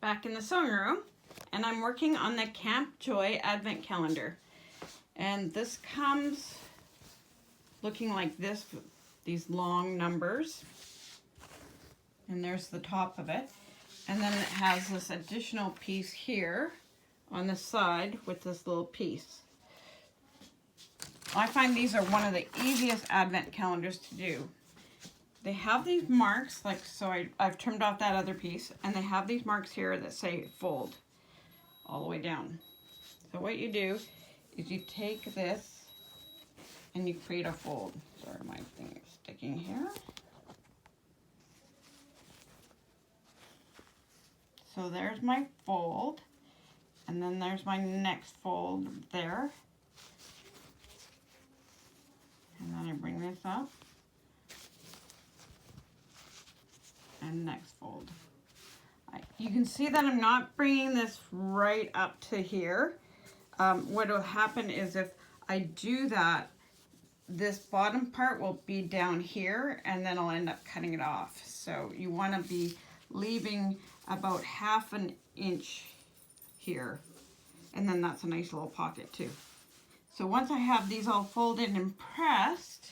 back in the sewing room, and I'm working on the Camp Joy Advent Calendar. And this comes looking like this, these long numbers. And there's the top of it. And then it has this additional piece here on the side with this little piece. I find these are one of the easiest Advent calendars to do. They have these marks, like so I've trimmed off that other piece, and they have these marks here that say fold all the way down. So what you do is you take this and you create a fold. Sorry, my thing is sticking here. So there's my fold, and then there's my next fold there. And then I bring this up, and next fold. You can see that I'm not bringing this right up to here. What will happen is if I do that, this bottom part will be down here, and then I'll end up cutting it off. So you want to be leaving about 1/2 inch here, and then that's a nice little pocket too. So once I have these all folded and pressed,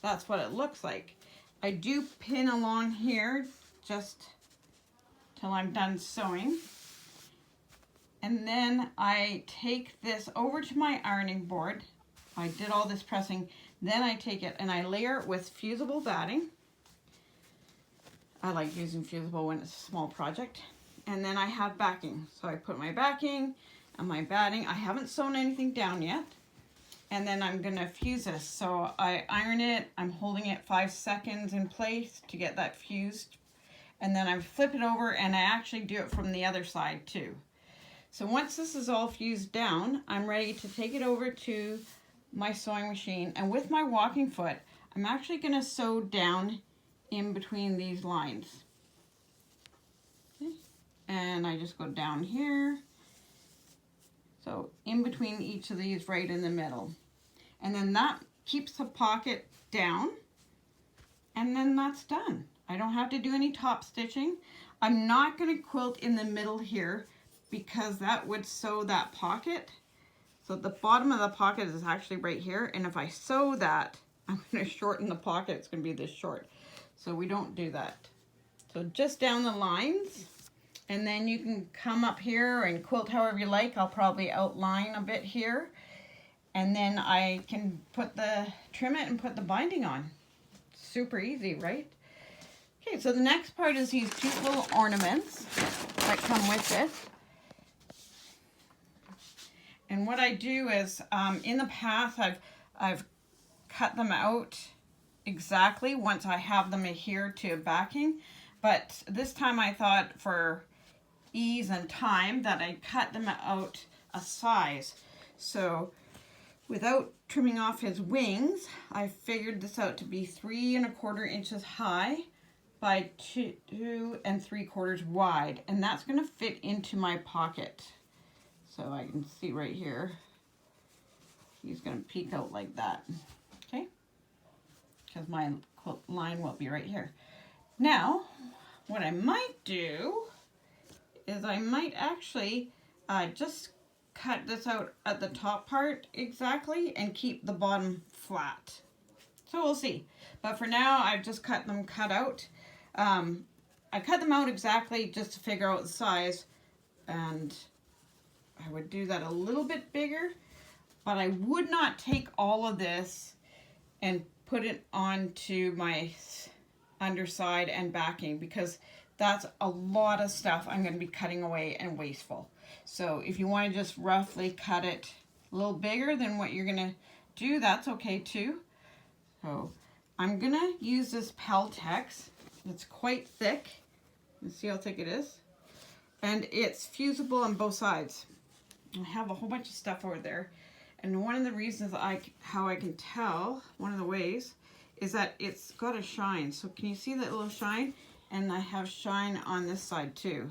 that's what it looks like. I do pin along here just till I'm done sewing. And then I take this over to my ironing board. I did all this pressing. Then I take it and I layer it with fusible batting. I like using fusible when it's a small project. And then I have backing. So I put my backing and my batting. I haven't sewn anything down yet. And then I'm gonna fuse this. So I iron it, I'm holding it 5 seconds in place to get that fused. And then I flip it over, and I actually do it from the other side too. So once this is all fused down, I'm ready to take it over to my sewing machine. And with my walking foot, I'm actually gonna sew down in between these lines. Okay. And I just go down here. So in between each of these, right in the middle. And then that keeps the pocket down, and then that's done. I don't have to do any top stitching. I'm not going to quilt in the middle here because that would sew that pocket. So the bottom of the pocket is actually right here, and if I sew that, I'm going to shorten the pocket. It's going to be this short. So we don't do that. So just down the lines. And then you can come up here and quilt however you like. I'll probably outline a bit here. And then I can trim it and put the binding on. Super easy, right? Okay, so the next part is these cute little ornaments that come with it. And what I do is, in the past, I've cut them out exactly once I have them adhere to backing. But this time I thought for ease and time that I cut them out a size. So without trimming off his wings, I figured this out to be 3 1/4 inches high by 2 3/4 wide, and that's going to fit into my pocket. So I can see right here, he's going to peek out like that, okay? Because my line will be right here. Now, what I might do is I might actually just cut this out at the top part exactly and keep the bottom flat. So we'll see. But for now, I've just cut out. I cut them out exactly just to figure out the size, and I would do that a little bit bigger, but I would not take all of this and put it onto my underside and backing, because that's a lot of stuff I'm going to be cutting away and wasteful. So if you want to just roughly cut it a little bigger than what you're going to do, that's okay too. So I'm going to use this Peltex. It's quite thick. Let's see how thick it is. And it's fusible on both sides. I have a whole bunch of stuff over there. And one of the reasons how I can tell, one of the ways, is that it's got a shine. So can you see that little shine? And I have shine on this side too.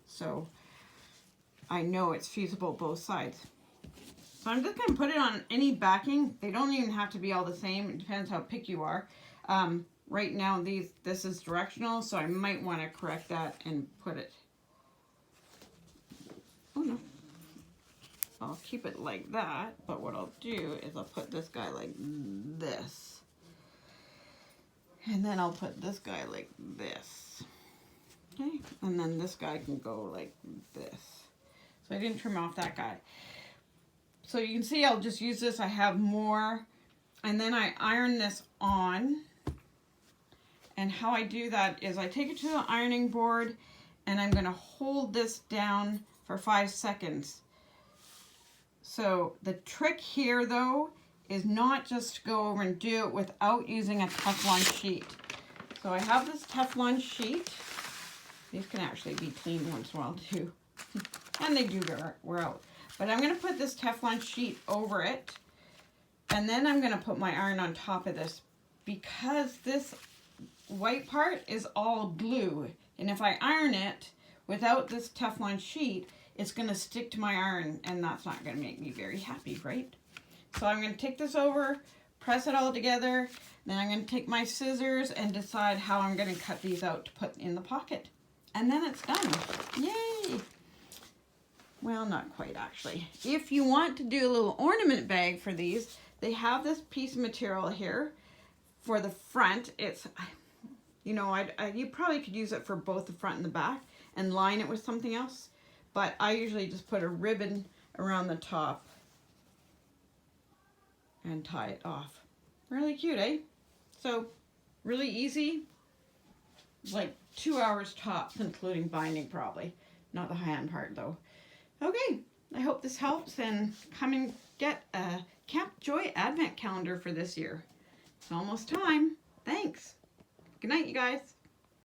So I know it's fusible both sides. So I'm just going to put it on any backing. They don't even have to be all the same. It depends how picky you are. Right now this is directional, so I might want to correct that and put it Oh no. I'll keep it like that, but what I'll do is I'll put this guy like this. And then I'll put this guy like this. Okay, and then this guy can go like this. So I didn't trim off that guy. So you can see I'll just use this. I have more. And then I iron this on. And how I do that is I take it to the ironing board and I'm going to hold this down for 5 seconds. So the trick here though is not just to go over and do it without using a Teflon sheet. So I have this Teflon sheet. These can actually be cleaned once in a while too. And they do wear out. But I'm going to put this Teflon sheet over it. And then I'm going to put my iron on top of this because this white part is all glue. And if I iron it without this Teflon sheet, it's going to stick to my iron and that's not going to make me very happy, right? So I'm going to take this over, press it all together. Then I'm going to take my scissors and decide how I'm going to cut these out to put in the pocket. And then it's done. Yay! Well, not quite actually. If you want to do a little ornament bag for these, they have this piece of material here for the front. It's, you know, you probably could use it for both the front and the back and line it with something else. But I usually just put a ribbon around the top and tie it off. Really cute, eh? So, really easy. Like 2 hours tops, including binding probably. Not the hand part though. Okay, I hope this helps and come and get a Camp Joy Advent calendar for this year. It's almost time. Thanks. Good night, you guys.